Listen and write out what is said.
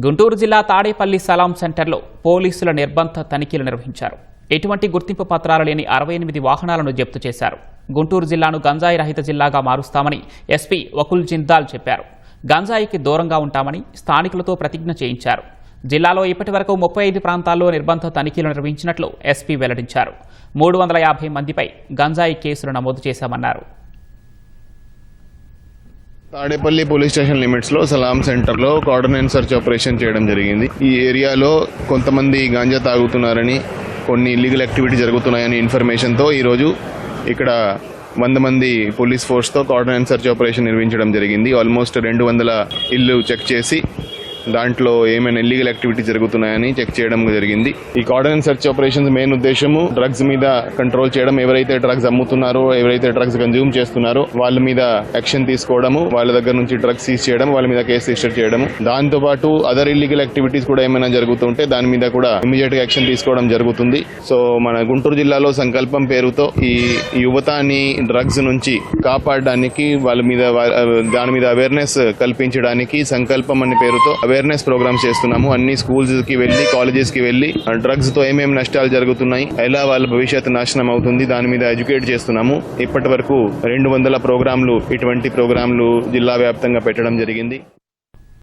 గుంటూరు జిల్లా తాడేపల్లి సలాం సెంటర్లో పోలీసుల నిర్బంధ తనిఖీలు నిర్వహించారు. ఎటువంటి గుర్తింపు పత్రాలు లేని 68 వాహనాలను జప్తు చేశారు. గుంటూరు జిల్లాను గంజాయి రహిత జిల్లాగా మారుస్తామని ఎస్పీ వకుల్ జిందాల్ చెప్పారు. గంజాయికి దూరంగా ఉంటామని స్థానికులతో ప్రతిజ్ఞ చేయించారు. జిల్లాలో ఇప్పటివరకు 35 ప్రాంతాల్లో నిర్బంధ తనిఖీలు నిర్వహించినట్లు ఎస్పీ వెల్లడించారు. 350 మందిపై గంజాయి కేసులు నమోదు చేశామన్నారు. తాడేపల్లి పోలీస్ స్టేషన్ లిమిట్స్ లో సలాం సెంటర్ లో కార్డనెన్స్ సర్చ్ ఆపరేషన్ చేయడం జరిగింది. ఈ ఏరియాలో కొంతమంది గాంజా తాగుతున్నారని, కొన్ని ఇల్లీగల్ యాక్టివిటీ జరుగుతున్నాయని ఇన్ఫర్మేషన్ తో ఈ రోజు ఇక్కడ 100 మంది పోలీస్ ఫోర్స్ తో కార్డనెన్స్ సర్చ్ ఆపరేషన్ నిర్వహించడం జరిగింది. ఆల్మోస్ట్ 200 ఇల్లు చెక్ చేసి దాంట్లో ఏమైనా ఇల్లీగల్ యాక్టివిటీ జరుగుతున్నాయని చెక్ చేయడం జరిగింది. ఈ కార్డనెన్స్ సర్చ్ ఆపరేషన్స్ మెయిన్ ఉద్దేశము డ్రగ్స్ మీద కంట్రోల్ చేయడం. ఎవరైతే డ్రగ్స్ అమ్ముతున్నారో, ఎవరైతే డ్రగ్స్ కన్జ్యూమ్ చేస్తున్నారో వాళ్ళ మీద యాక్షన్ తీసుకోవడము, వాళ్ళ దగ్గర నుంచి డ్రగ్స్ సీజ్ చేయడం, వాళ్ళ మీద కేసు రిజిస్టర్ చేయడము. దాంతో పాటు అదర్ ఇల్లీగల్ యాక్టివిటీస్ కూడా ఏమైనా జరుగుతుంటే దాని మీద కూడా ఇమీడియట్ గా యాక్షన్ తీసుకోవడం జరుగుతుంది. సో మన గుంటూరు జిల్లాలో సంకల్పం పేరుతో ఈ యువతని డ్రగ్స్ నుంచి కాపాడడానికి, వాళ్ళ మీద దాని మీద అవేర్నెస్ కల్పించడానికి సంకల్పం అనే పేరుతో అవేర్నెస్ ప్రోగ్రామ్స్ చేస్తున్నాము. అన్ని స్కూల్స్ కి వెళ్లి, కాలేజెస్ కి వెళ్లి డ్రగ్స్ తో ఏమేమి నష్టాలు జరుగుతున్నాయి, ఎలా వాళ్ళ భవిష్యత్తు నాశనం అవుతుంది, దాని మీద ఎడ్యుకేట్ చేస్తున్నాము. ఇప్పటి వరకు 200 ప్రోగ్రాంలు, ఇటువంటి ప్రోగ్రాంలు జిల్లా వ్యాప్తంగా పెట్టడం జరిగింది.